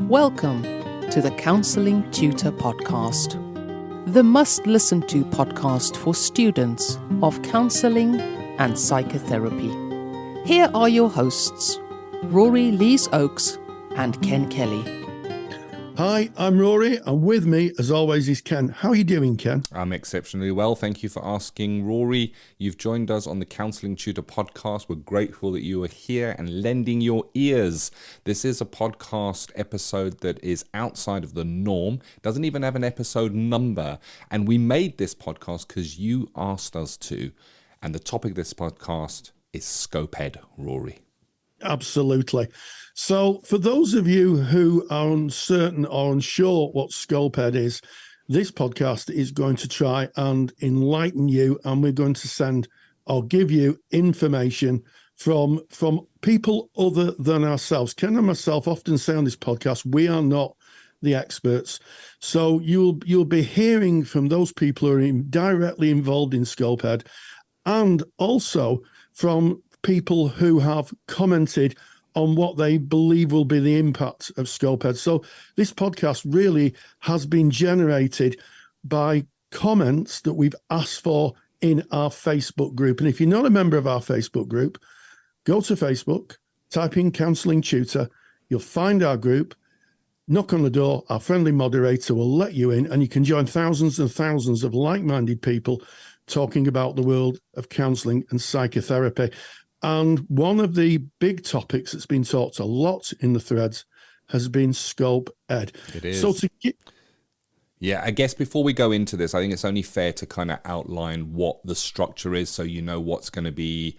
Welcome to the Counselling Tutor Podcast, the must-listen-to podcast for students of counselling and psychotherapy. Here are your hosts, Rory Lees-Oakes and Ken Kelly. Hi, I'm Rory, and with me, as always, is Ken. How are you doing, Ken? I'm exceptionally well. Thank you for asking, Rory. You've joined us on the Counselling Tutor podcast. We're grateful that you are here and lending your ears. This is a podcast episode that is outside of the norm, doesn't even have an episode number. And we made this podcast because you asked us to. And the topic of this podcast is SCoPEd, Rory. Absolutely. So for those of you who are uncertain or unsure what SCoPEd is, this podcast is going to try and enlighten you, and we're going to send or give you information from people other than ourselves. Ken and myself often say on this podcast, we are not the experts. So you'll be hearing from those people who are directly involved in SCoPEd, and also from people who have commented on what they believe will be the impact of SCoPEd. So this podcast really has been generated by comments that we've asked for in our Facebook group. And if you're not a member of our Facebook group, go to Facebook, type in Counselling Tutor, you'll find our group, knock on the door, our friendly moderator will let you in, and you can join thousands and thousands of like-minded people talking about the world of counselling and psychotherapy. And one of the big topics that's been talked a lot in the threads has been SCoPEd. It is. So Yeah, I guess before we go into this, I think it's only fair to kind of outline what the structure is so you know what's going to be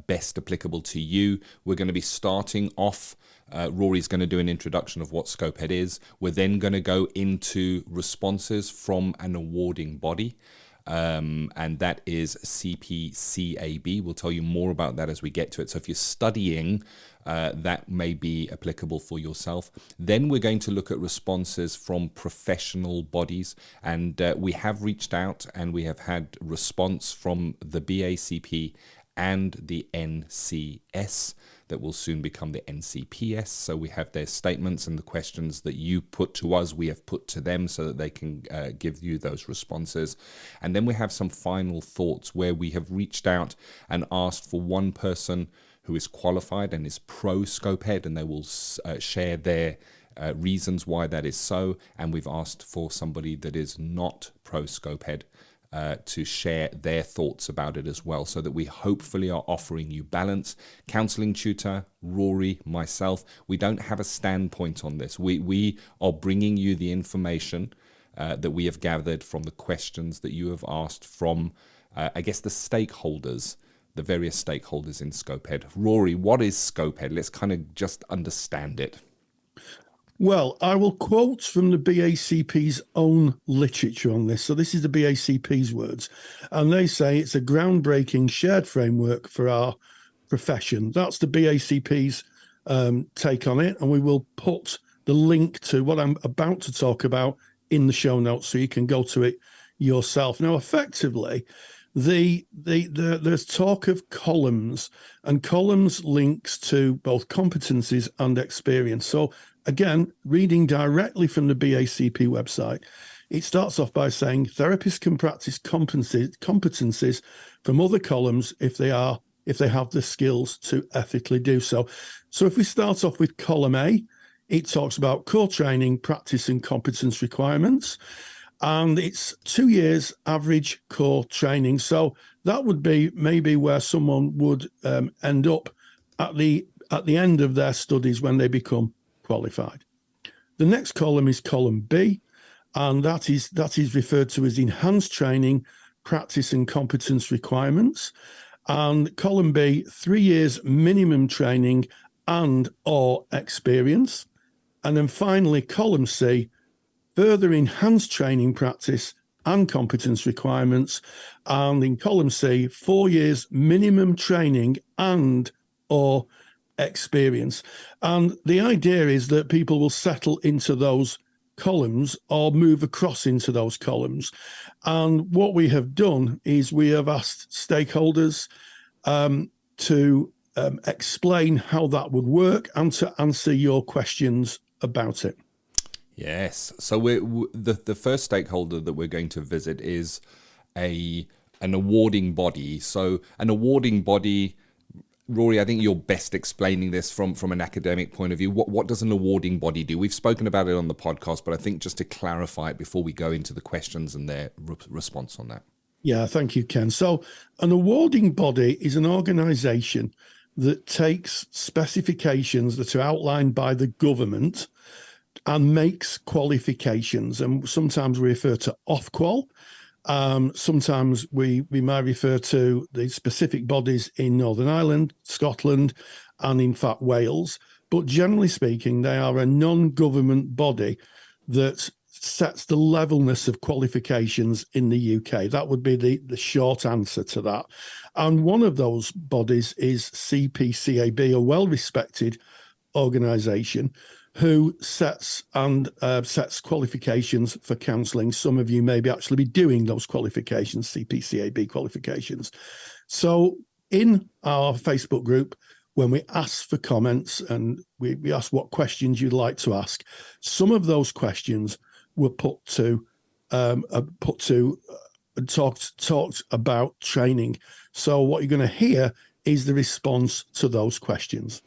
best applicable to you. We're going to be starting off. Rory's going to do an introduction of what SCoPEd is. We're then going to go into responses from an awarding body. And that is CPCAB. We'll tell you more about that as we get to it. So if you're studying, that may be applicable for yourself. Then we're going to look at responses from professional bodies. And we have reached out and we have had response from the BACP and the NCS. That will soon become the NCPS. So we have their statements and the questions that you put to us, we have put to them so that they can give you those responses. And then we have some final thoughts where we have reached out and asked for one person who is qualified and is pro SCoPEd, and they will share their reasons why that is so. And we've asked for somebody that is not pro SCoPEd to share their thoughts about it as well, so that we hopefully are offering you balance. Counselling Tutor, Rory, myself, we don't have a standpoint on this. We are bringing you the information that we have gathered from the questions that you have asked from, I guess, the stakeholders, the various stakeholders in SCoPEd. Rory, what is SCoPEd? Let's kind of just understand it. Well, I will quote from the BACP's own literature on this. So this is the BACP's words. And they say it's a groundbreaking shared framework for our profession. That's the BACP's take on it. And we will put the link to what I'm about to talk about in the show notes so you can go to it yourself. Now, effectively, there's talk of columns, and columns links to both competencies and experience. So again, reading directly from the BACP website, it starts off by saying therapists can practice competencies from other columns if they have the skills to ethically do so. So if we start off with column A, it talks about core training, practice and competence requirements. And it's 2 years average core training. So that would be maybe where someone would end up at the end of their studies when they become qualified. The next column is column B, and that is referred to as enhanced training, practice and competence requirements. And column B, 3 years minimum training and or experience. And then finally, column C, further enhanced training, practice and competence requirements. And in column C, 4 years minimum training and or experience. And the idea is that people will settle into those columns or move across into those columns. And what we have done is we have asked stakeholders to explain how that would work and to answer your questions about it. Yes. So the first stakeholder that we're going to visit is an awarding body. So an awarding body, Rory, I think you're best explaining this from an academic point of view. What does an awarding body do? We've spoken about it on the podcast, but I think just to clarify it before we go into the questions and their response on that. Yeah, thank you, Ken. So an awarding body is an organisation that takes specifications that are outlined by the government and makes qualifications. And sometimes we refer to Ofqual. Sometimes we might refer to the specific bodies in Northern Ireland, Scotland, and in fact Wales. But generally speaking, they are a non-government body that sets the levelness of qualifications in the UK. That would be the short answer to that. And one of those bodies is CPCAB, a well-respected organisation who sets qualifications for counselling. Some of you maybe actually be doing those qualifications, CPCAB qualifications. So in our Facebook group, when we ask for comments and we ask what questions you'd like to ask, some of those questions were talked about training. So what you're going to hear is the response to those questions.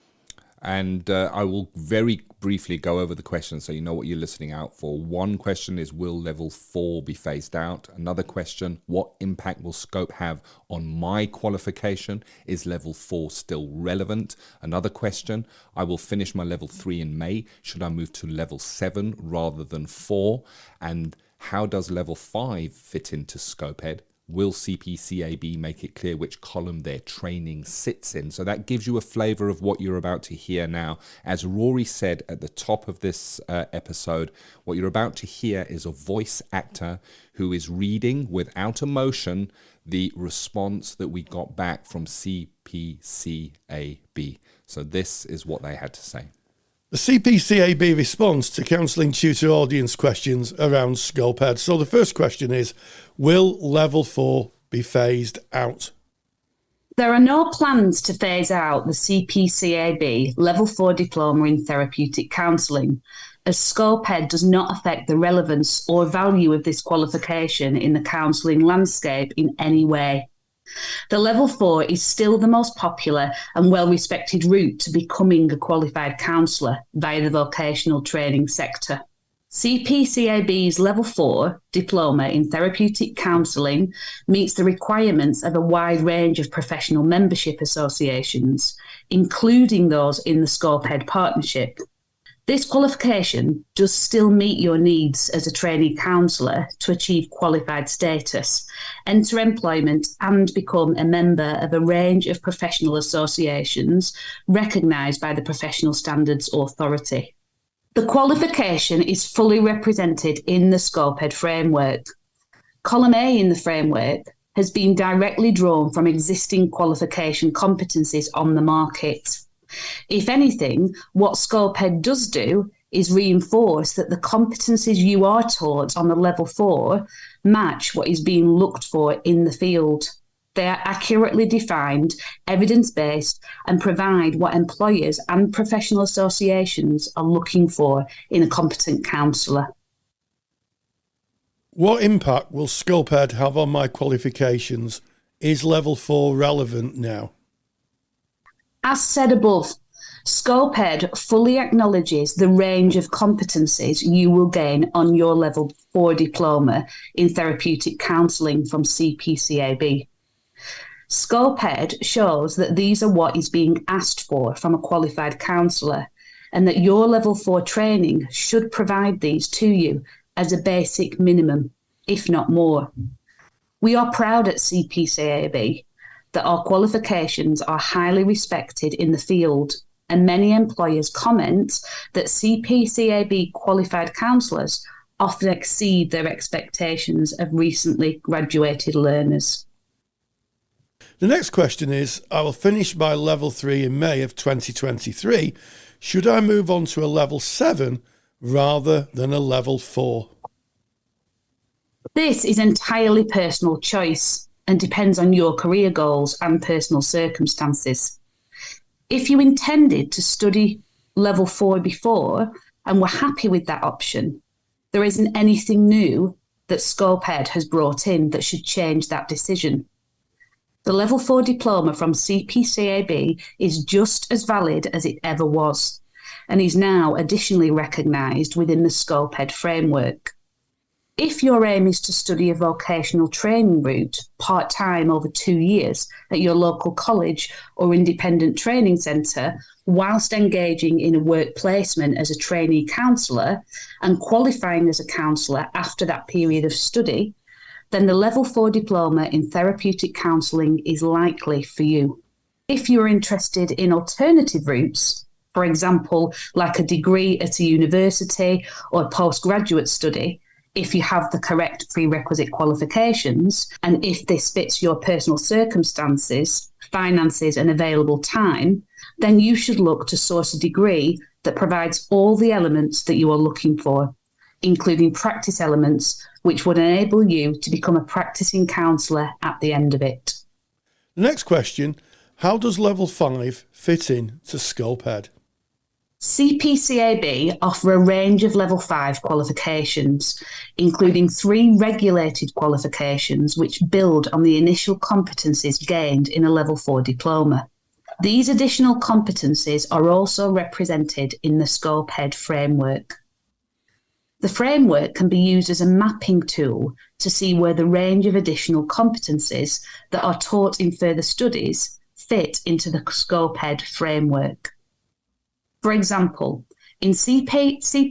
And I will very briefly go over the questions so you know what you're listening out for. One question is, will level 4 be phased out? Another question, what impact will SCoPE have on my qualification? Is level 4 still relevant? Another question, I will finish my level 3 in May. Should I move to level 7 rather than 4? And how does level 5 fit into SCoPEd? Will CPCAB make it clear which column their training sits in? So that gives you a flavour of what you're about to hear now. As Rory said at the top of this episode, what you're about to hear is a voice actor who is reading without emotion the response that we got back from CPCAB. So this is what they had to say. The CPCAB response to counselling tutor audience questions around SCoPEd. So the first question is, will level 4 be phased out? There are no plans to phase out the CPCAB level 4 diploma in therapeutic counselling, as SCoPEd does not affect the relevance or value of this qualification in the counselling landscape in any way. The level 4 is still the most popular and well-respected route to becoming a qualified counsellor via the vocational training sector. CPCAB's level 4 diploma in therapeutic counselling meets the requirements of a wide range of professional membership associations, including those in the SCoPEd partnership. This qualification does still meet your needs as a trainee counsellor to achieve qualified status, enter employment and become a member of a range of professional associations recognised by the Professional Standards Authority. The qualification is fully represented in the SCoPEd framework. Column A in the framework has been directly drawn from existing qualification competencies on the market. If anything, what SCoPEd does do is reinforce that the competencies you are taught on the level 4 match what is being looked for in the field. They are accurately defined, evidence-based, and provide what employers and professional associations are looking for in a competent counsellor. What impact will SCoPEd have on my qualifications? Is level 4 relevant now? As said above, SCoPEd fully acknowledges the range of competencies you will gain on your level 4 diploma in therapeutic counselling from CPCAB. SCoPEd shows that these are what is being asked for from a qualified counsellor, and that your level 4 training should provide these to you as a basic minimum, if not more. We are proud at CPCAB that our qualifications are highly respected in the field, and many employers comment that CPCAB qualified counsellors often exceed their expectations of recently graduated learners. The next question is, I will finish my level 3 in May of 2023. Should I move on to a level 7 rather than a level 4? This is entirely personal choice and depends on your career goals and personal circumstances. If you intended to study level 4 before and were happy with that option, there isn't anything new that SCoPEd has brought in that should change that decision. The Level 4 diploma from CPCAB is just as valid as it ever was, and is now additionally recognised within the SCoPEd framework. If your aim is to study a vocational training route part-time over 2 years at your local college or independent training centre, whilst engaging in a work placement as a trainee counsellor and qualifying as a counsellor after that period of study, then the Level 4 diploma in therapeutic counselling is likely for you. If you're interested in alternative routes, for example, like a degree at a university or postgraduate study, if you have the correct prerequisite qualifications, and if this fits your personal circumstances, finances, and available time, then you should look to source a degree that provides all the elements that you are looking for, including practice elements, which would enable you to become a practicing counsellor at the end of it. The next question, how does Level 5 fit in to SCoPEd? CPCAB offer a range of Level 5 qualifications, including 3 regulated qualifications which build on the initial competencies gained in a Level 4 diploma. These additional competencies are also represented in the SCoPEd framework. The framework can be used as a mapping tool to see where the range of additional competencies that are taught in further studies fit into the SCoPEd framework. For example, in CPCAB's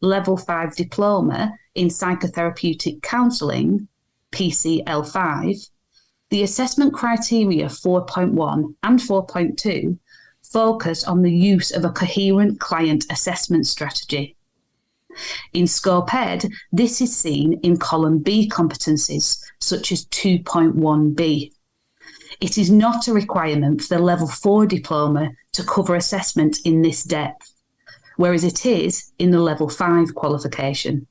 Level 5 diploma in psychotherapeutic counselling, PCL5, the assessment criteria 4.1 and 4.2 focus on the use of a coherent client assessment strategy. In SCoPEd, this is seen in column B competencies, such as 2.1b. It is not a requirement for the Level 4 diploma to cover assessment in this depth, whereas it is in the Level 5 qualification.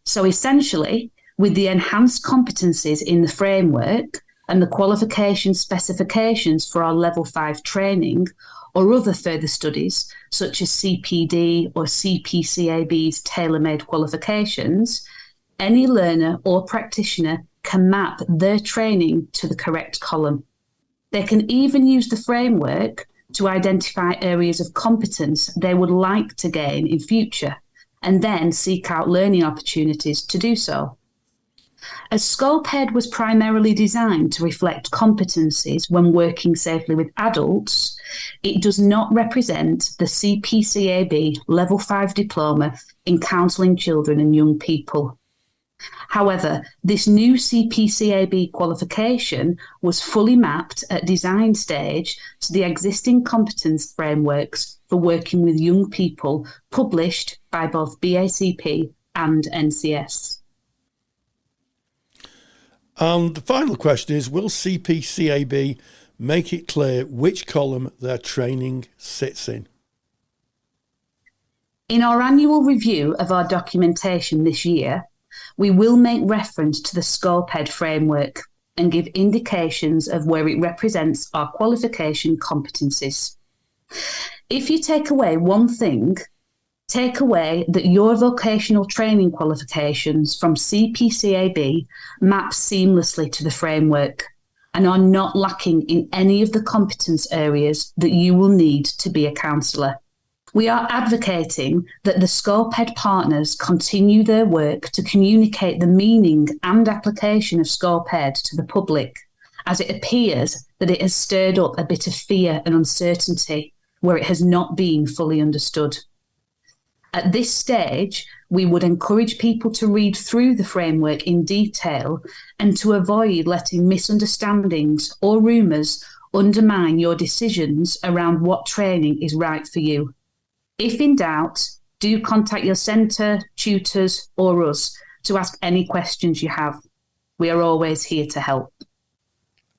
So essentially, with the enhanced competencies in the framework and the qualification specifications for our Level 5 training or other further studies, such as CPD or CPCAB's tailor-made qualifications, any learner or practitioner can map their training to the correct column. They can even use the framework to identify areas of competence they would like to gain in future, and then seek out learning opportunities to do so. As SCoPEd was primarily designed to reflect competencies when working safely with adults, it does not represent the CPCAB Level 5 diploma in counselling children and young people. However, this new CPCAB qualification was fully mapped at design stage to the existing competence frameworks for working with young people published by both BACP and NCS. And the final question is, will CPCAB make it clear which column their training sits in? In our annual review of our documentation this year, we will make reference to the SCoPEd framework and give indications of where it represents our qualification competencies. If you take away one thing, take away that your vocational training qualifications from CPCAB map seamlessly to the framework and are not lacking in any of the competence areas that you will need to be a counsellor. We are advocating that the SCoPEd partners continue their work to communicate the meaning and application of SCoPEd to the public, as it appears that it has stirred up a bit of fear and uncertainty where it has not been fully understood. At this stage, we would encourage people to read through the framework in detail and to avoid letting misunderstandings or rumours undermine your decisions around what training is right for you. If in doubt, do contact your centre, tutors or us to ask any questions you have. We are always here to help.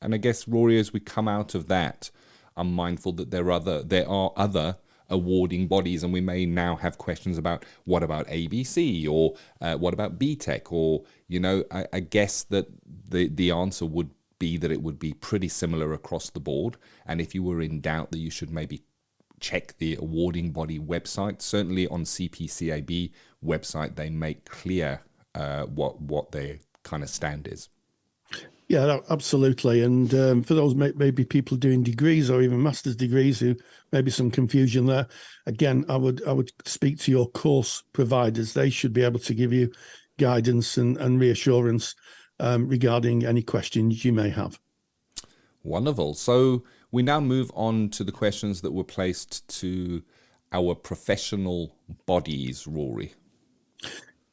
And I guess, Rory, as we come out of that, I'm mindful that there are other awarding bodies, and we may now have questions about what about ABC or what about BTEC, or, you know, I guess that the answer would be that it would be pretty similar across the board. And if you were in doubt, that you should maybe check the awarding body website. Certainly on CPCAB website, they make clear what their kind of stand is. Yeah, absolutely. And for those maybe people doing degrees or even master's degrees who maybe some confusion there, again, I would speak to your course providers. They should be able to give you guidance and reassurance regarding any questions you may have. Wonderful. So we now move on to the questions that were placed to our professional bodies, Rory.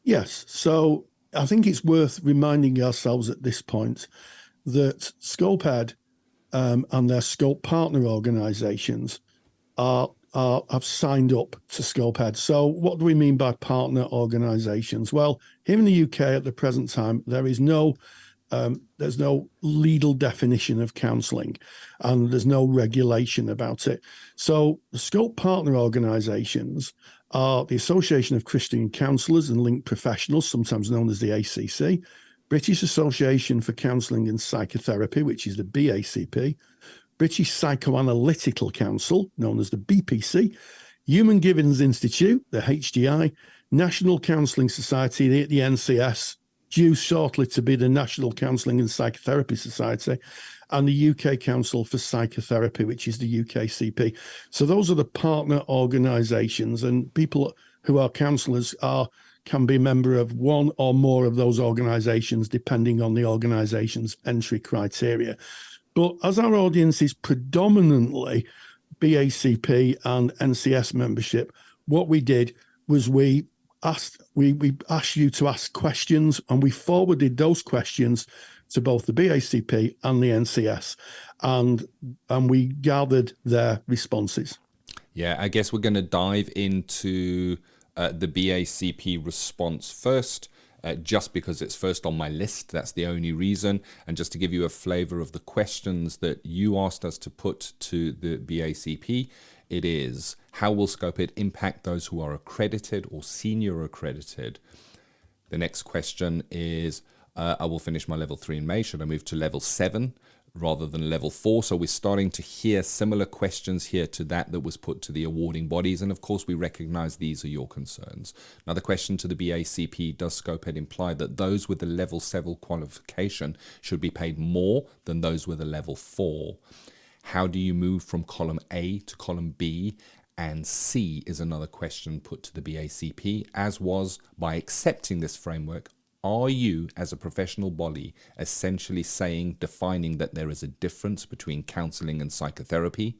Yes. So I think it's worth reminding ourselves at this point that SCoPEd and their scope partner organisations have signed up to SCoPEd. So what do we mean by partner organisations? Well, here in the UK at the present time, there's no legal definition of counselling, and there's no regulation about it. So the scope partner organisations are the Association of Christian Counsellors and Linked Professionals, sometimes known as the ACC, British Association for Counselling and Psychotherapy, which is the BACP, British Psychoanalytical Council, known as the BPC, Human Givens Institute, the HDI, National Counselling Society, the NCS, due shortly to be the National Counselling and Psychotherapy Society, and the UK Council for Psychotherapy, which is the UKCP. So those are the partner organisations, and people who are counsellors can be a member of one or more of those organisations, depending on the organisation's entry criteria. But as our audience is predominantly BACP and NCS membership, what we did was we asked you to ask questions, and we forwarded those questions to both the BACP and the NCS, and we gathered their responses. Yeah, I guess we're going to dive into the BACP response first, just because it's first on my list. That's the only reason. And just to give you a flavour of the questions that you asked us to put to the BACP, it is: how will SCoPEd impact those who are accredited or senior accredited? The next question is, I will finish my level 3 in May. Should I move to level 7 rather than level 4? So we're starting to hear similar questions here to that was put to the awarding bodies. And of course, we recognize these are your concerns. Another question to the BACP: does SCoPEd imply that those with the level 7 qualification should be paid more than those with a level 4? How do you move from column A to column B and C is another question put to the BACP, as was, by accepting this framework, are you, as a professional body, essentially defining that there is a difference between counselling and psychotherapy?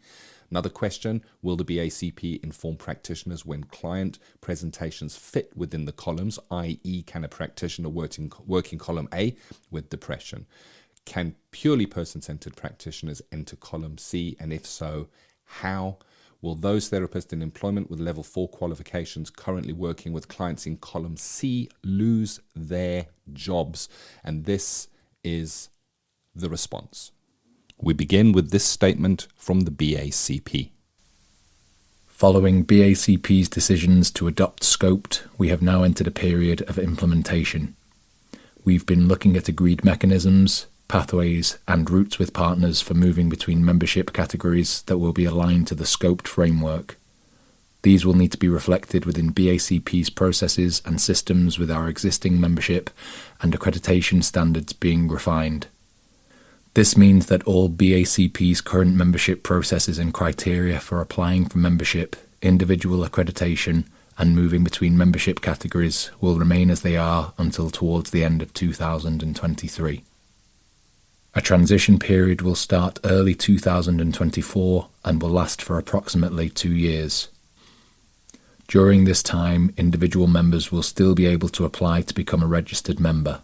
Another question: will the BACP inform practitioners when client presentations fit within the columns, i.e. can a practitioner work in column A with depression? Can purely person-centered practitioners enter column C, and if so, how? Will those therapists in employment with level 4 qualifications currently working with clients in column C lose their jobs? And this is the response. We begin with this statement from the BACP. Following BACP's decisions to adopt SCoPEd, we have now entered a period of implementation. We've been looking at agreed mechanisms, pathways and routes with partners for moving between membership categories that will be aligned to the SCoPEd framework. These will need to be reflected within BACP's processes and systems, with our existing membership and accreditation standards being refined. This means that all BACP's current membership processes and criteria for applying for membership, individual accreditation and moving between membership categories will remain as they are until towards the end of 2023. A transition period will start early 2024 and will last for approximately 2 years. During this time, individual members will still be able to apply to become a registered member.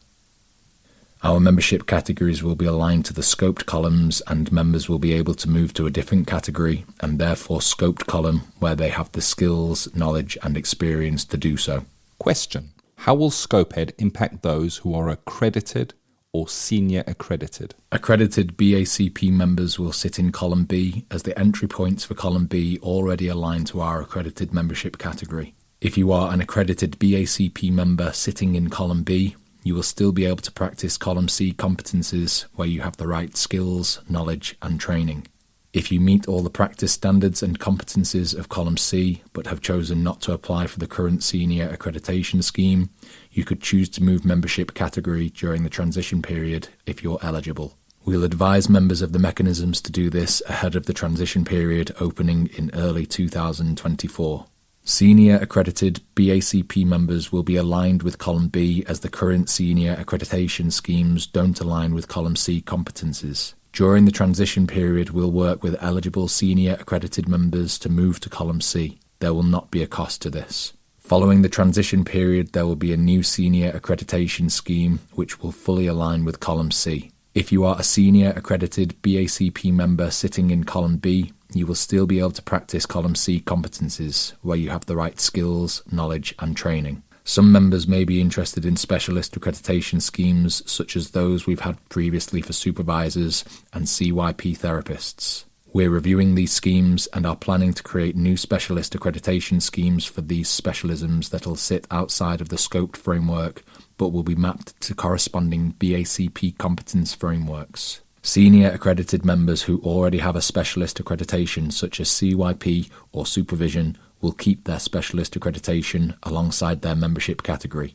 Our membership categories will be aligned to the SCoPEd columns, and members will be able to move to a different category and therefore SCoPEd column where they have the skills, knowledge and experience to do so. Question: how will SCoPEd impact those who are accredited or senior accredited? Accredited BACP members will sit in column B, as the entry points for column B already align to our accredited membership category. If you are an accredited BACP member sitting in column B, you will still be able to practice column C competencies where you have the right skills, knowledge and training. If you meet all the practice standards and competencies of column C but have chosen not to apply for the current senior accreditation scheme, you could choose to move membership category during the transition period if you're eligible. We'll advise members of the mechanisms to do this ahead of the transition period opening in early 2024. Senior accredited BACP members will be aligned with column B as the current senior accreditation schemes don't align with column C competencies. During the transition period, we'll work with eligible senior accredited members to move to column C. There will not be a cost to this. Following the transition period, there will be a new senior accreditation scheme which will fully align with column C. If you are a senior accredited BACP member sitting in column B, you will still be able to practice column C competencies where you have the right skills, knowledge and training. Some members may be interested in specialist accreditation schemes such as those we've had previously for supervisors and CYP therapists. We're reviewing these schemes and are planning to create new specialist accreditation schemes for these specialisms that will sit outside of the SCoPEd framework but will be mapped to corresponding BACP competence frameworks. Senior accredited members who already have a specialist accreditation such as CYP or supervision will keep their specialist accreditation alongside their membership category,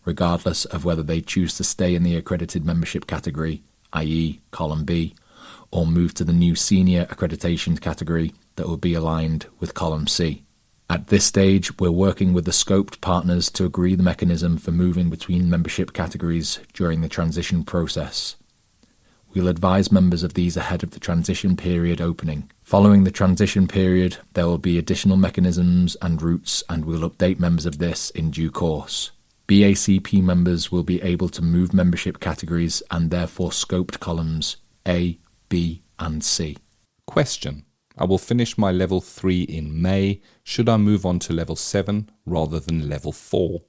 regardless of whether they choose to stay in the accredited membership category, i.e. column B, or move to the new senior accreditation category that will be aligned with column C. At this stage, we're working with the SCoPEd partners to agree the mechanism for moving between membership categories during the transition process. We'll advise members of these ahead of the transition period opening. Following the transition period, there will be additional mechanisms and routes, and we'll update members of this in due course. BACP members will be able to move membership categories and therefore SCoPEd columns A, B and C. Question. I will finish my level 3 in May. Should I move on to level 7 rather than level 4?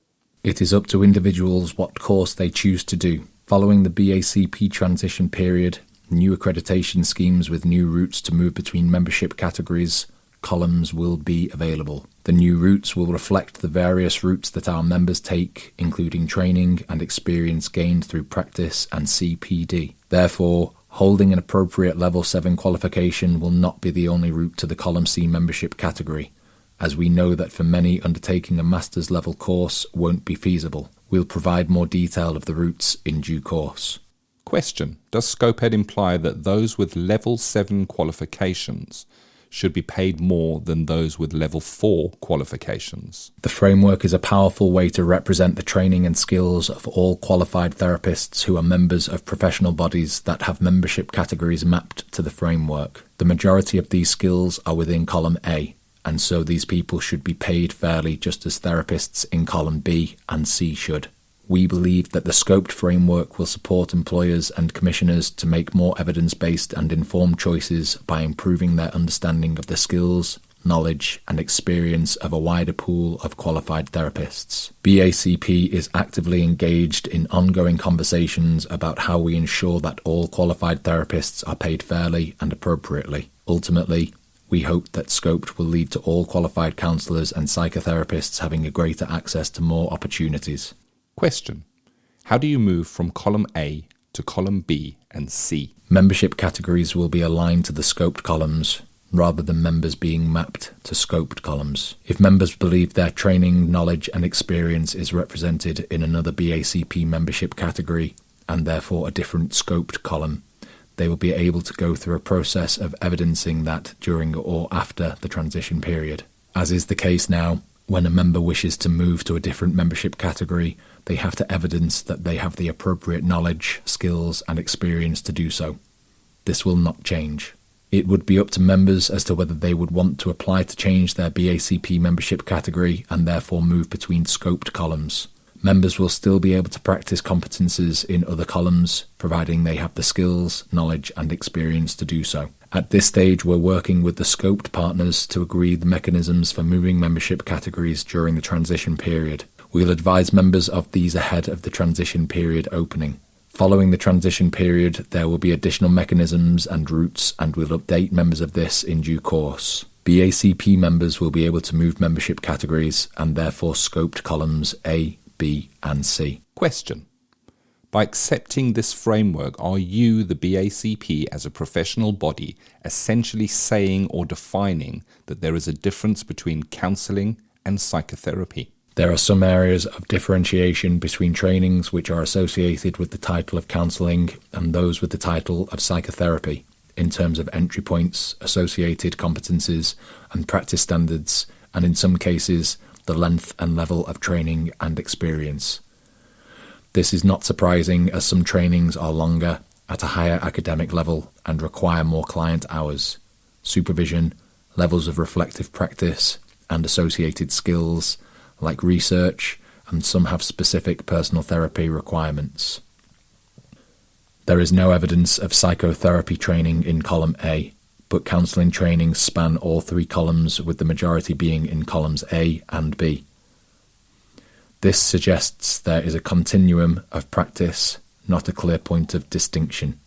It is up to individuals what course they choose to do. Following the BACP transition period, new accreditation schemes with new routes to move between membership categories, columns will be available. The new routes will reflect the various routes that our members take, including training and experience gained through practice and CPD. Therefore, holding an appropriate level 7 qualification will not be the only route to the column C membership category, as we know that for many undertaking a master's level course won't be feasible. We'll provide more detail of the routes in due course. Question. Does SCoPEd imply that those with level 7 qualifications should be paid more than those with level 4 qualifications? The framework is a powerful way to represent the training and skills of all qualified therapists who are members of professional bodies that have membership categories mapped to the framework. The majority of these skills are within column A, and so these people should be paid fairly just as therapists in column B and C should. We believe that the SCoPEd framework will support employers and commissioners to make more evidence-based and informed choices by improving their understanding of the skills, knowledge and experience of a wider pool of qualified therapists. BACP is actively engaged in ongoing conversations about how we ensure that all qualified therapists are paid fairly and appropriately. Ultimately, we hope that SCoPEd will lead to all qualified counsellors and psychotherapists having a greater access to more opportunities. Question. How do you move from column A to column B and C? Membership categories will be aligned to the SCoPEd columns, rather than members being mapped to SCoPEd columns. If members believe their training, knowledge and experience is represented in another BACP membership category, and therefore a different SCoPEd column, they will be able to go through a process of evidencing that during or after the transition period. As is the case now, when a member wishes to move to a different membership category, they have to evidence that they have the appropriate knowledge, skills and experience to do so. This will not change. It would be up to members as to whether they would want to apply to change their BACP membership category and therefore move between SCoPEd columns. Members will still be able to practice competences in other columns, providing they have the skills, knowledge and experience to do so. At this stage, we're working with the SCoPEd partners to agree the mechanisms for moving membership categories during the transition period. We'll advise members of these ahead of the transition period opening. Following the transition period, there will be additional mechanisms and routes, and we'll update members of this in due course. BACP members will be able to move membership categories and therefore SCoPEd columns A, B and C. Question. By accepting this framework, are you, the BACP, as a professional body, essentially saying or defining that there is a difference between counselling and psychotherapy? There are some areas of differentiation between trainings which are associated with the title of counselling and those with the title of psychotherapy, in terms of entry points, associated competencies and practice standards, and in some cases, the length and level of training and experience. This is not surprising, as some trainings are longer, at a higher academic level, and require more client hours, supervision, levels of reflective practice, and associated skills, like research, and some have specific personal therapy requirements. There is no evidence of psychotherapy training in column A, but counselling trainings span all three columns, with the majority being in columns A and B. This suggests there is a continuum of practice, not a clear point of distinction.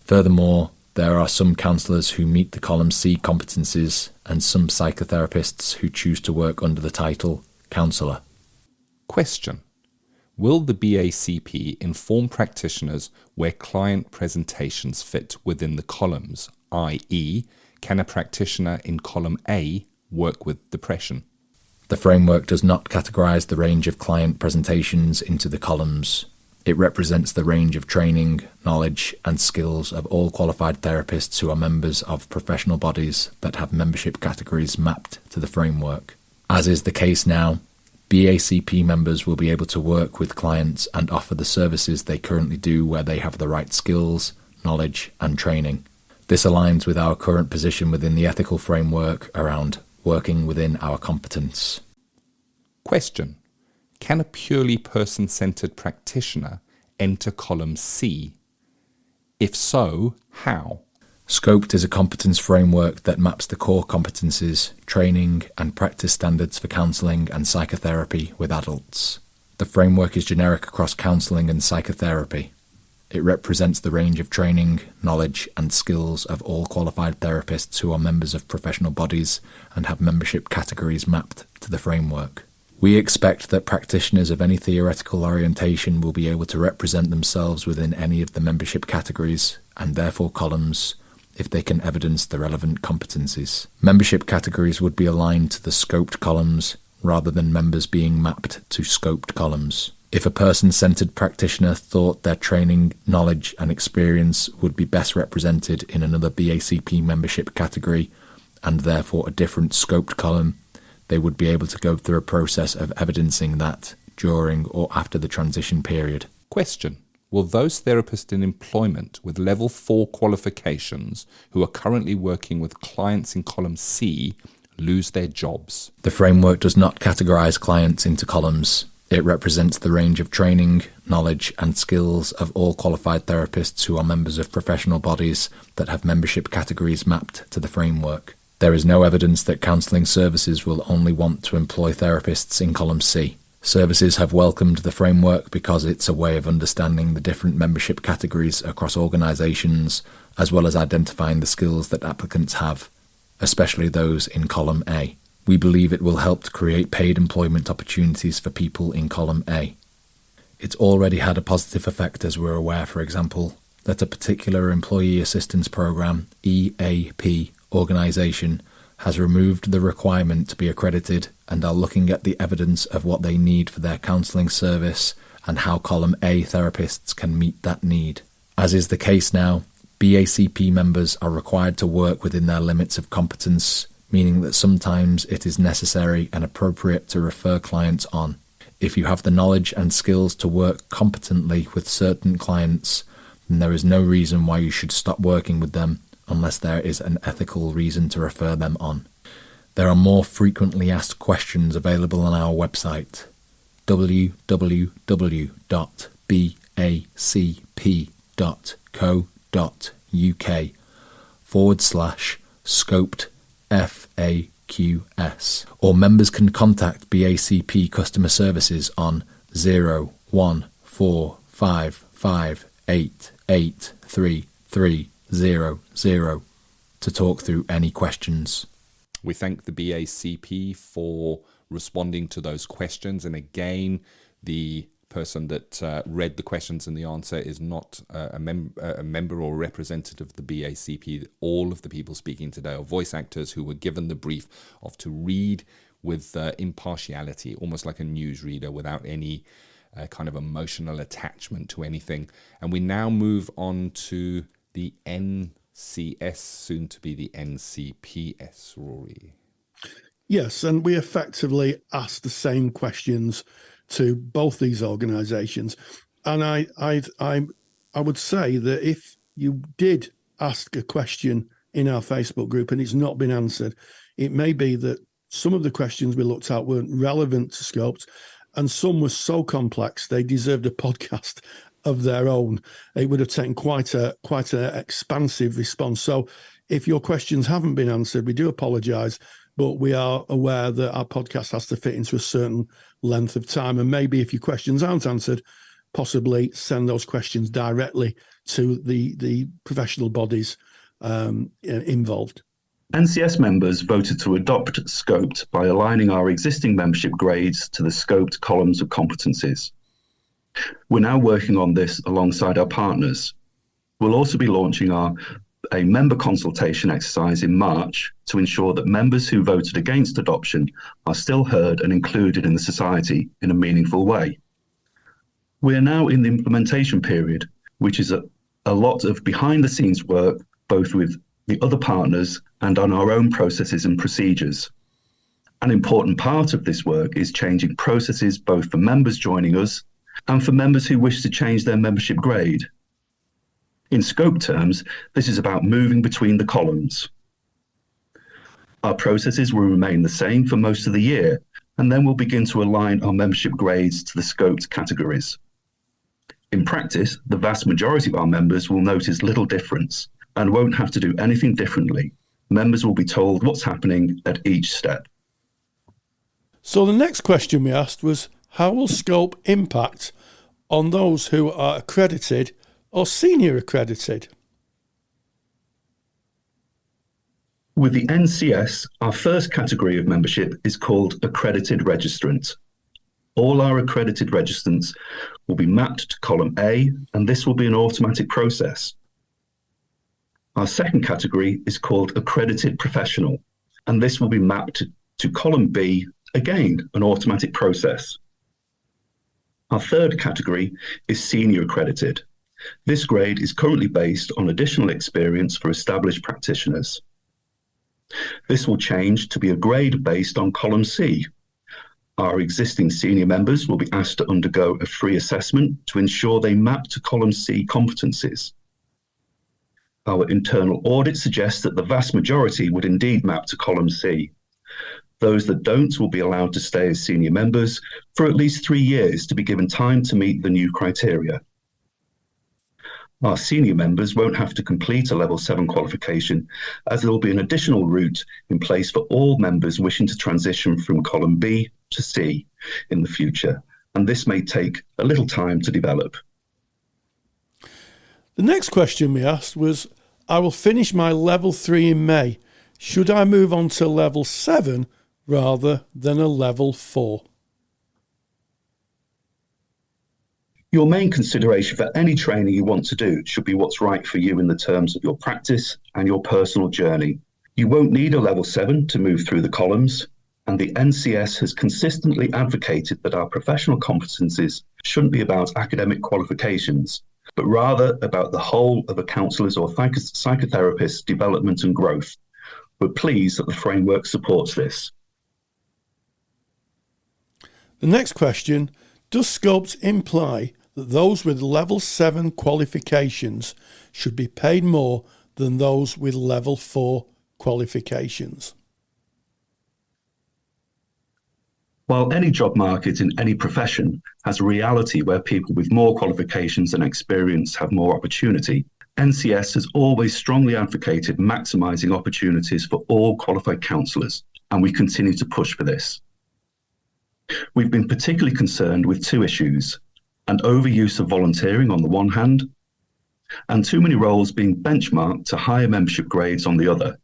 Furthermore, there are some counsellors who meet the column C competencies and some psychotherapists who choose to work under the title counsellor. Question: will the BACP inform practitioners where client presentations fit within the columns, i.e., can a practitioner in column A work with depression? The framework does not categorise the range of client presentations into the columns. It represents the range of training, knowledge and skills of all qualified therapists who are members of professional bodies that have membership categories mapped to the framework. As is the case now, BACP members will be able to work with clients and offer the services they currently do where they have the right skills, knowledge and training. This aligns with our current position within the ethical framework around working within our competence. Question: can a purely person-centred practitioner enter column C? If so, how? SCoPEd is a competence framework that maps the core competencies, training and practice standards for counselling and psychotherapy with adults. The framework is generic across counselling and psychotherapy. It represents the range of training, knowledge and skills of all qualified therapists who are members of professional bodies and have membership categories mapped to the framework. We expect that practitioners of any theoretical orientation will be able to represent themselves within any of the membership categories, and therefore columns, if they can evidence the relevant competencies. Membership categories would be aligned to the SCoPEd columns, rather than members being mapped to SCoPEd columns. If a person-centred practitioner thought their training, knowledge and experience would be best represented in another BACP membership category, and therefore a different SCoPEd column, they would be able to go through a process of evidencing that during or after the transition period. Question: will those therapists in employment with level 4 qualifications who are currently working with clients in column C lose their jobs? The framework does not categorise clients into columns. It represents the range of training, knowledge and skills of all qualified therapists who are members of professional bodies that have membership categories mapped to the framework. There is no evidence that counselling services will only want to employ therapists in column C. Services have welcomed the framework because it's a way of understanding the different membership categories across organisations, as well as identifying the skills that applicants have, especially those in column A. We believe it will help to create paid employment opportunities for people in column A. It's already had a positive effect, as we're aware, for example, that a particular employee assistance programme, EAP, organisation has removed the requirement to be accredited and are looking at the evidence of what they need for their counselling service and how column A therapists can meet that need. As is the case now, BACP members are required to work within their limits of competence, meaning that sometimes it is necessary and appropriate to refer clients on. If you have the knowledge and skills to work competently with certain clients, then there is no reason why you should stop working with them unless there is an ethical reason to refer them on. There are more frequently asked questions available on our website, www.bacp.co.uk/SCoPEd FAQs, or members can contact BACP customer services on 01455883300 to talk through any questions. We thank the BACP for responding to those questions, and again, the person that read the questions and the answer is not a member or representative of the BACP. All of the people speaking today are voice actors who were given the brief of to read with impartiality, almost like a newsreader, without any kind of emotional attachment to anything. And we now move on to the NCS, soon to be the NCPS, Rory. Yes, and we effectively asked the same questions to both these organisations. And I would say that if you did ask a question in our Facebook group and it's not been answered, it may be that some of the questions we looked at weren't relevant to SCoPEd, and some were so complex they deserved a podcast of their own. It would have taken quite an expansive response. So if your questions haven't been answered, we do apologise, but we are aware that our podcast has to fit into a certain length of time. And maybe if your questions aren't answered, possibly send those questions directly to the professional bodies involved. NCS members voted to adopt SCoPEd by aligning our existing membership grades to the SCoPEd columns of competencies. We're now working on this alongside our partners. We'll also be launching a member consultation exercise in March to ensure that members who voted against adoption are still heard and included in the society in a meaningful way. We are now in the implementation period, which is a lot of behind-the-scenes work, both with the other partners and on our own processes and procedures. An important part of this work is changing processes both for members joining us and for members who wish to change their membership grade. In SCoPEd terms, this is about moving between the columns. Our processes will remain the same for most of the year, and then we'll begin to align our membership grades to the SCoPEd categories. In practice, the vast majority of our members will notice little difference and won't have to do anything differently. Members will be told what's happening at each step. So the next question we asked was, how will SCoPEd impact on those who are accredited or senior accredited? With the NCS, our first category of membership is called accredited registrant. All our accredited registrants will be mapped to column A, and this will be an automatic process. Our second category is called accredited professional, and this will be mapped to column B, again, an automatic process. Our third category is senior accredited. This grade is currently based on additional experience for established practitioners. This will change to be a grade based on column C. Our existing senior members will be asked to undergo a free assessment to ensure they map to column C competencies. Our internal audit suggests that the vast majority would indeed map to column C. Those that don't will be allowed to stay as senior members for at least 3 years to be given time to meet the new criteria. Our senior members won't have to complete a level 7 qualification, as there will be an additional route in place for all members wishing to transition from column B to C in the future, and this may take a little time to develop. The next question we asked was, I will finish my level 3 in May. Should I move on to level 7 rather than a level 4? Your main consideration for any training you want to do should be what's right for you in the terms of your practice and your personal journey. You won't need a level 7 to move through the columns, and the NCS has consistently advocated that our professional competencies shouldn't be about academic qualifications, but rather about the whole of a counsellor's or psychotherapist's development and growth. We're pleased that the framework supports this. The next question, does SCoPEd imply that those with level 7 qualifications should be paid more than those with level 4 qualifications? While any job market in any profession has a reality where people with more qualifications and experience have more opportunity, NCS has always strongly advocated maximising opportunities for all qualified counsellors, and we continue to push for this. We've been particularly concerned with 2 issues: an overuse of volunteering on the one hand, and too many roles being benchmarked to higher membership grades on the other.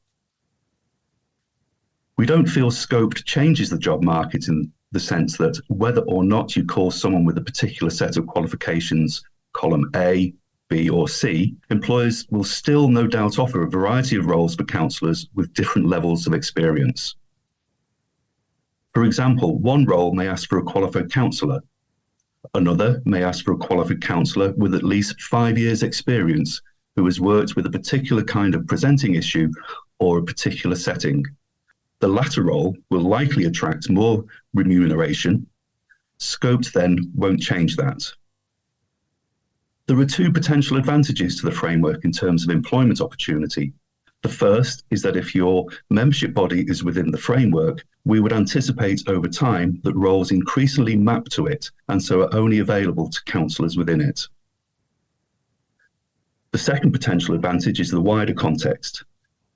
We don't feel SCoPEd changes the job market in the sense that whether or not you call someone with a particular set of qualifications column A, B, or C, employers will still no doubt offer a variety of roles for counsellors with different levels of experience. For example, one role may ask for a qualified counsellor. Another may ask for a qualified counsellor with at least 5 years' experience who has worked with a particular kind of presenting issue or a particular setting. The latter role will likely attract more remuneration. SCoPEd then won't change that. There are two potential advantages to the framework in terms of employment opportunity. The first is that if your membership body is within the framework, we would anticipate over time that roles increasingly map to it and so are only available to counsellors within it. The second potential advantage is the wider context.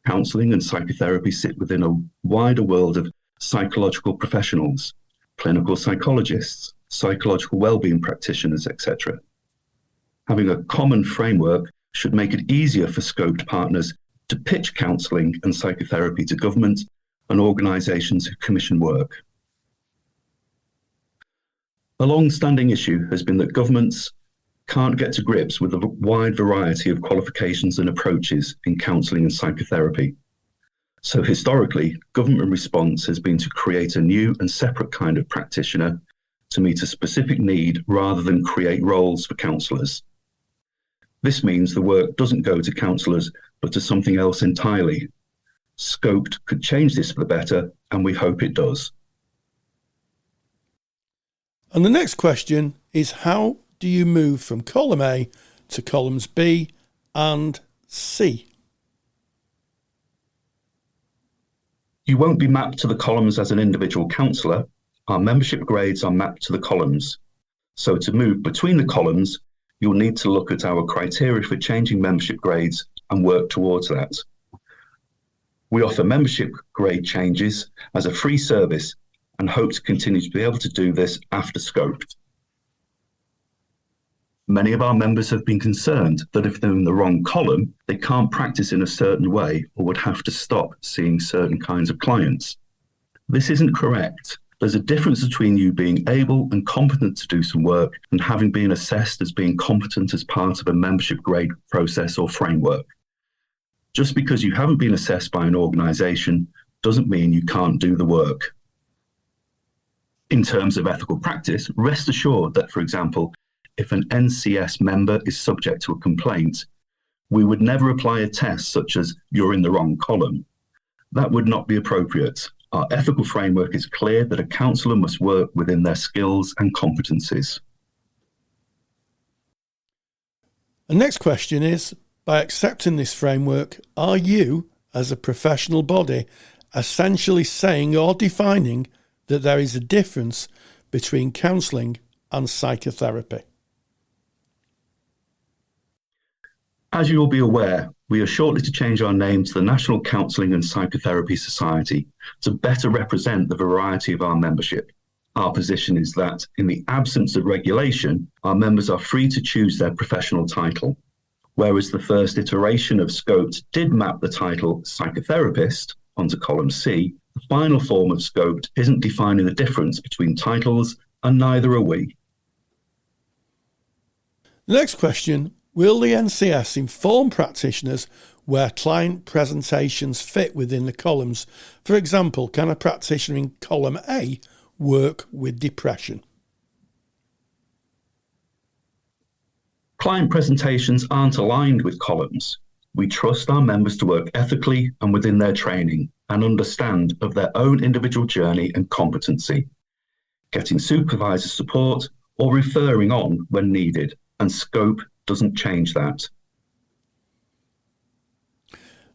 Counselling and psychotherapy sit within a wider world of psychological professionals, clinical psychologists, psychological wellbeing practitioners, etc. Having a common framework should make it easier for SCoPEd partners to pitch counselling and psychotherapy to government and organisations who commission work. A long-standing issue has been that governments can't get to grips with a wide variety of qualifications and approaches in counselling and psychotherapy. So historically, government response has been to create a new and separate kind of practitioner to meet a specific need rather than create roles for counsellors. This means the work doesn't go to counsellors, but to something else entirely. SCoPEd could change this for the better, and we hope it does. And the next question is, how do you move from column A to columns B and C? You won't be mapped to the columns as an individual counsellor. Our membership grades are mapped to the columns. So to move between the columns, you'll need to look at our criteria for changing membership grades and work towards that. We offer membership grade changes as a free service and hope to continue to be able to do this after SCoPEd. Many of our members have been concerned that if they're in the wrong column, they can't practice in a certain way or would have to stop seeing certain kinds of clients. This isn't correct. There's a difference between you being able and competent to do some work and having been assessed as being competent as part of a membership grade process or framework. Just because you haven't been assessed by an organisation doesn't mean you can't do the work. In terms of ethical practice, rest assured that, for example, if an NCS member is subject to a complaint, we would never apply a test such as "you're in the wrong column." That would not be appropriate. Our ethical framework is clear that a counsellor must work within their skills and competencies. The next question is, by accepting this framework, are you, as a professional body, essentially saying or defining that there is a difference between counselling and psychotherapy? As you will be aware, we are shortly to change our name to the National Counselling and Psychotherapy Society to better represent the variety of our membership. Our position is that, in the absence of regulation, our members are free to choose their professional title. Whereas the first iteration of SCoPEd did map the title psychotherapist onto column C, the final form of SCoPEd isn't defining the difference between titles, and neither are we. The next question, will the NCS inform practitioners where client presentations fit within the columns? For example, can a practitioner in column A work with depression? Client presentations aren't aligned with columns. We trust our members to work ethically and within their training and understand of their own individual journey and competency, getting supervisor support or referring on when needed, and SCoPEd doesn't change that.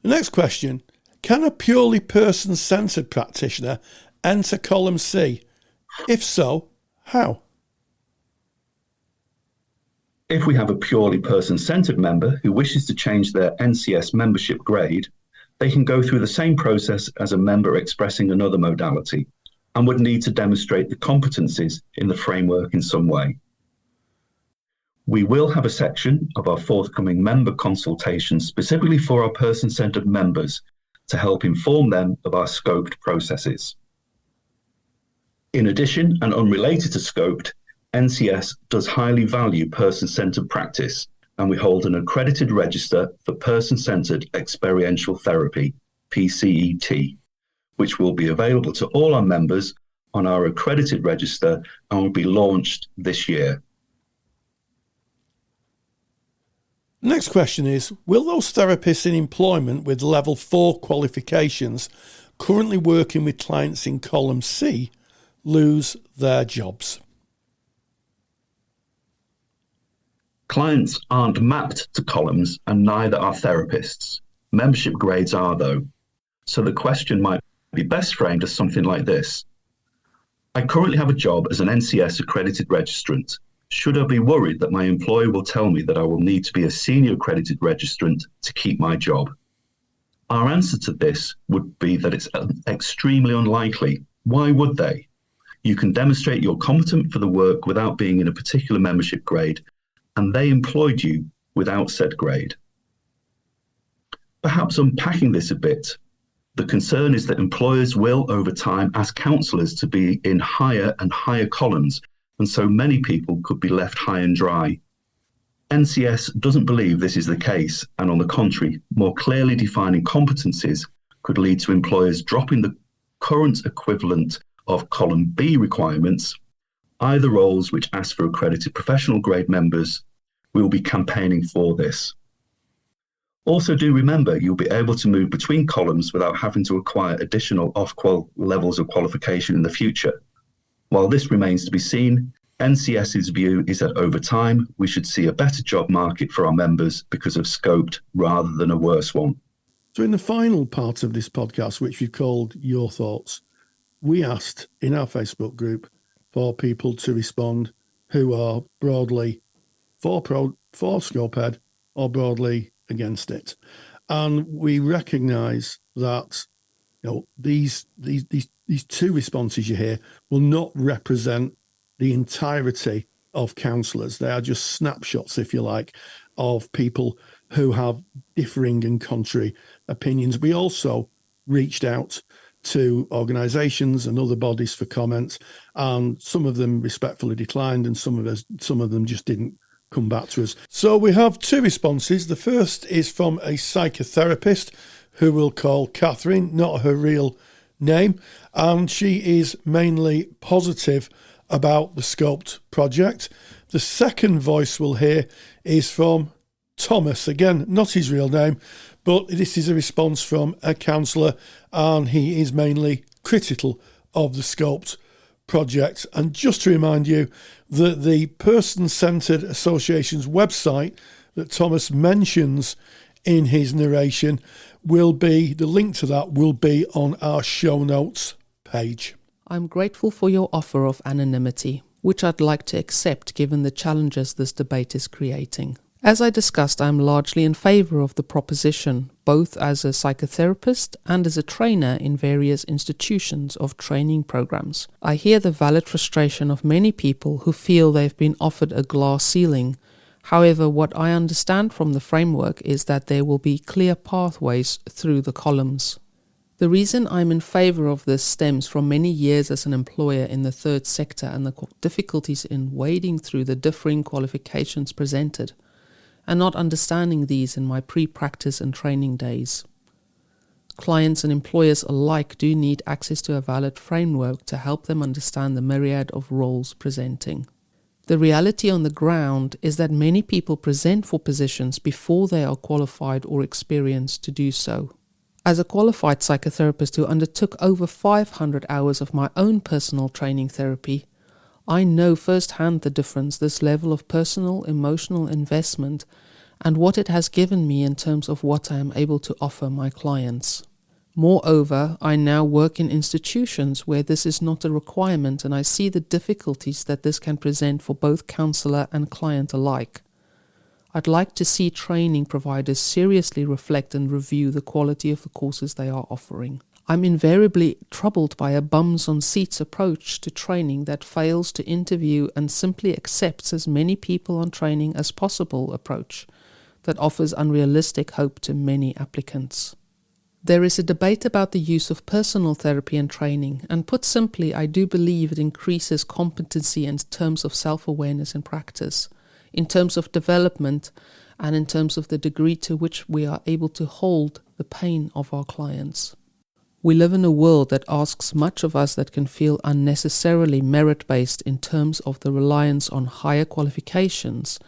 The next question, can a purely person-centred practitioner enter column C? If so, how? If we have a purely person-centred member who wishes to change their NCS membership grade, they can go through the same process as a member expressing another modality and would need to demonstrate the competencies in the framework in some way. We will have a section of our forthcoming member consultation specifically for our person-centred members to help inform them of our SCoPEd processes. In addition, and unrelated to SCoPEd, NCS does highly value person-centred practice, and we hold an accredited register for person-centred experiential therapy, PCET, which will be available to all our members on our accredited register and will be launched this year. Next question is, will those therapists in employment with level 4 qualifications currently working with clients in column C lose their jobs? Clients aren't mapped to columns and neither are therapists. Membership grades are though. So the question might be best framed as something like this. I currently have a job as an NCS accredited registrant. Should I be worried that my employer will tell me that I will need to be a senior accredited registrant to keep my job? Our answer to this would be that it's extremely unlikely. Why would they? You can demonstrate you're competent for the work without being in a particular membership grade, and they employed you without said grade. Perhaps unpacking this a bit, the concern is that employers will, over time, ask counsellors to be in higher and higher columns, and so many people could be left high and dry. NCS doesn't believe this is the case, and on the contrary, more clearly defining competencies could lead to employers dropping the current equivalent of column B requirements. Either roles which ask for accredited professional grade members will be campaigning for this. Also do remember you'll be able to move between columns without having to acquire additional off-qual levels of qualification in the future. While this remains to be seen, NCS's view is that over time we should see a better job market for our members because of SCoPEd rather than a worse one. So in the final part of this podcast, which we've called Your Thoughts, we asked in our Facebook group for people to respond who are broadly for SCoPEd or broadly against it. And we recognise that these two responses you hear will not represent the entirety of counsellors. They are just snapshots, if you like, of people who have differing and contrary opinions. We also reached out to organisations and other bodies for comments, and some of them respectfully declined, and some of them just didn't come back to us. So we have two responses. The first is from a psychotherapist who we'll call Catherine, not her real name, and she is mainly positive about the SCoPEd project. The second voice we'll hear is from Thomas, again, not his real name, but this is a response from a counsellor, and he is mainly critical of the SCoPEd project. And just to remind you that the Person-Centred Association's website that Thomas mentions in his narration the link to that will be on our show notes page. I'm grateful for your offer of anonymity, which I'd like to accept given the challenges this debate is creating. As I discussed, I'm largely in favour of the proposition, both as a psychotherapist and as a trainer in various institutions of training programs. I hear the valid frustration of many people who feel they've been offered a glass ceiling. However, what I understand from the framework is that there will be clear pathways through the columns. The reason I'm in favour of this stems from many years as an employer in the third sector and the difficulties in wading through the differing qualifications presented, and not understanding these in my pre-practice and training days. Clients and employers alike do need access to a valid framework to help them understand the myriad of roles presenting. The reality on the ground is that many people present for positions before they are qualified or experienced to do so. As a qualified psychotherapist who undertook over 500 hours of my own personal training therapy, I know firsthand the difference this level of personal, emotional investment and what it has given me in terms of what I am able to offer my clients. Moreover, I now work in institutions where this is not a requirement, and I see the difficulties that this can present for both counsellor and client alike. I'd like to see training providers seriously reflect and review the quality of the courses they are offering. I'm invariably troubled by a bums-on-seats approach to training that fails to interview and simply accepts as many people on training as possible approach that offers unrealistic hope to many applicants. There is a debate about the use of personal therapy and training, and put simply, I do believe it increases competency in terms of self-awareness in practice, in terms of development, and in terms of the degree to which we are able to hold the pain of our clients. We live in a world that asks much of us that can feel unnecessarily merit-based in terms of the reliance on higher qualifications,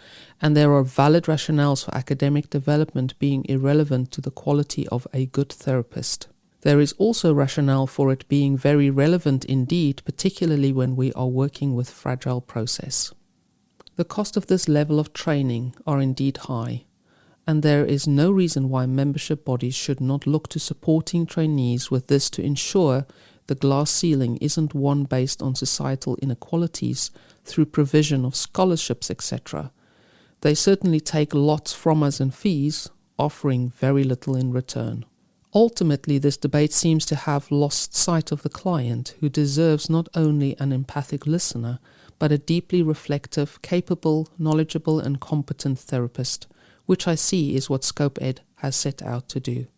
and there are valid rationales for academic development being irrelevant to the quality of a good therapist. There is also rationale for it being very relevant indeed, particularly when we are working with fragile process. The cost of this level of training are indeed high, and there is no reason why membership bodies should not look to supporting trainees with this to ensure the glass ceiling isn't one based on societal inequalities through provision of scholarships, etc. They certainly take lots from us in fees, offering very little in return. Ultimately, this debate seems to have lost sight of the client, who deserves not only an empathic listener, but a deeply reflective, capable, knowledgeable and competent therapist, which I see is what SCoPEd has set out to do.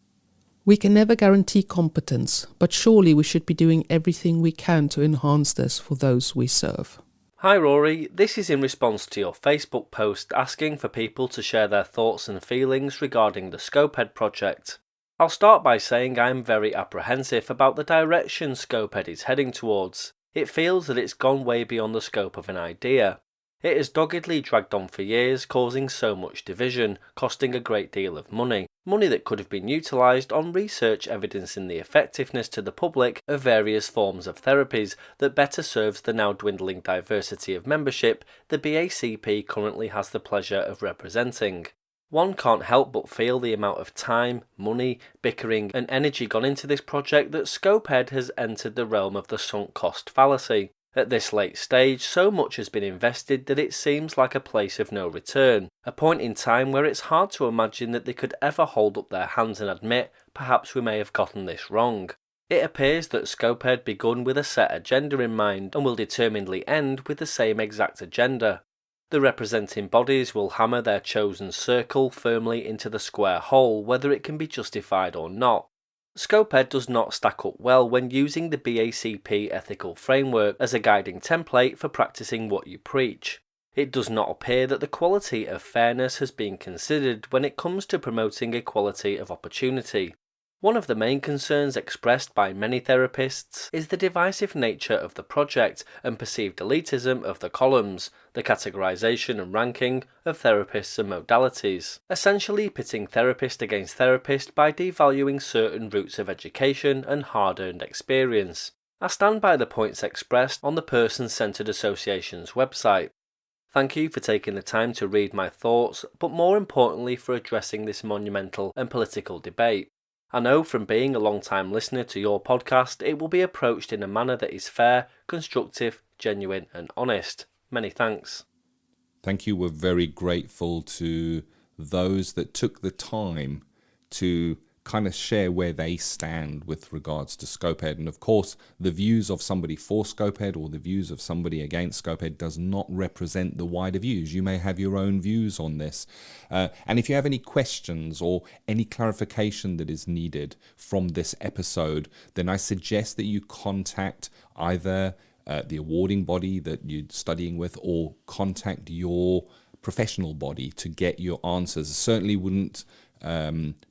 We can never guarantee competence, but surely we should be doing everything we can to enhance this for those we serve. Hi Rory, this is in response to your Facebook post asking for people to share their thoughts and feelings regarding the SCoPEd project. I'll start by saying I am very apprehensive about the direction SCoPEd is heading towards. It feels that it's gone way beyond the scope of an idea. It has doggedly dragged on for years, causing so much division, costing a great deal of money that could have been utilised on research evidencing the effectiveness to the public of various forms of therapies that better serves the now dwindling diversity of membership the BACP currently has the pleasure of representing. One can't help but feel the amount of time, money, bickering and energy gone into this project that SCoPEd has entered the realm of the sunk cost fallacy. At this late stage, so much has been invested that it seems like a place of no return, a point in time where it's hard to imagine that they could ever hold up their hands and admit, perhaps we may have gotten this wrong. It appears that SCoPEd begun with a set agenda in mind and will determinedly end with the same exact agenda. The representing bodies will hammer their chosen circle firmly into the square hole, whether it can be justified or not. SCoPEd does not stack up well when using the BACP ethical framework as a guiding template for practicing what you preach. It does not appear that the quality of fairness has been considered when it comes to promoting equality of opportunity. One of the main concerns expressed by many therapists is the divisive nature of the project and perceived elitism of the columns, the categorisation and ranking of therapists and modalities, essentially pitting therapist against therapist by devaluing certain routes of education and hard-earned experience. I stand by the points expressed on the Person-Centred Association's website. Thank you for taking the time to read my thoughts, but more importantly for addressing this monumental and political debate. I know from being a long-time listener to your podcast, it will be approached in a manner that is fair, constructive, genuine and honest. Many thanks. Thank you. We're very grateful to those that took the time to kind of share where they stand with regards to SCoPEd. And of course, the views of somebody for SCoPEd or the views of somebody against SCoPEd does not represent the wider views. You may have your own views on this. And if you have any questions or any clarification that is needed from this episode, then I suggest that you contact either the awarding body that you're studying with or contact your professional body to get your answers. I certainly wouldn't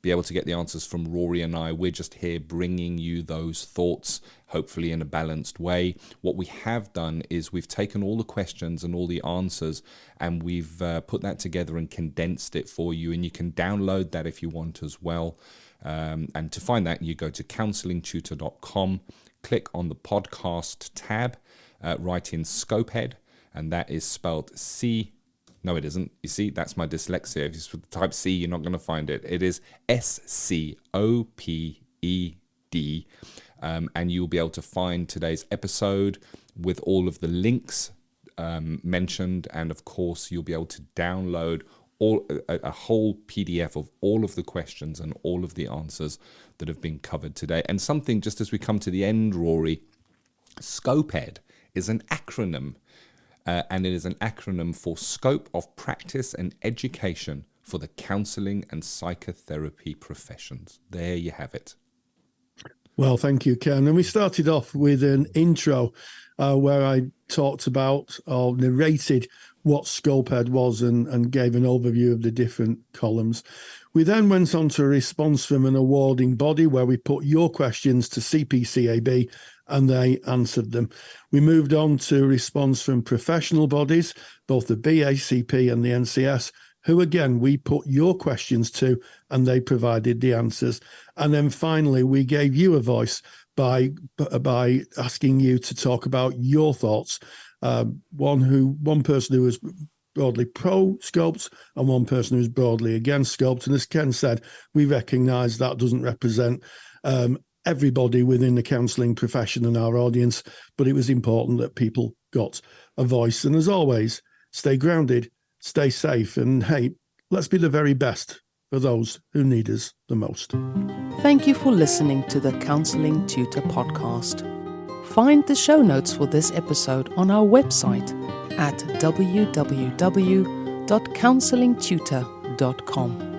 be able to get the answers from Rory and I. We're just here bringing you those thoughts, hopefully in a balanced way. What we have done is we've taken all the questions and all the answers and we've put that together and condensed it for you, and you can download that if you want as well. And to find that, you go to counsellingtutor.com, click on the podcast tab, write in SCoPEd, and that is spelled C. No, it isn't. You see, that's my dyslexia. If you type C, you're not going to find it. It is SCOPED. And you'll be able to find today's episode with all of the links mentioned. And of course, you'll be able to download a whole PDF of all of the questions and all of the answers that have been covered today. And something, just as we come to the end, Rory, SCoPEd is an acronym. And it is an acronym for Scope of Practice and Education for the Counselling and Psychotherapy Professions. There you have it. Well, thank you, Ken. And we started off with an intro where I talked about or narrated what SCoPEd was and gave an overview of the different columns. We then went on to a response from an awarding body where we put your questions to CPCAB and they answered them. We moved on to a response from professional bodies, both the BACP and the NCS, who again we put your questions to and they provided the answers. And then finally we gave you a voice by asking you to talk about your thoughts. One person who was broadly pro-scoped and one person who's broadly against scoped. And as Ken said, we recognise that doesn't represent everybody within the counselling profession and our audience, but it was important that people got a voice. And as always, stay grounded, stay safe, and hey, let's be the very best for those who need us the most. Thank you for listening to the Counselling Tutor podcast. Find the show notes for this episode on our website at www.counsellingtutor.com.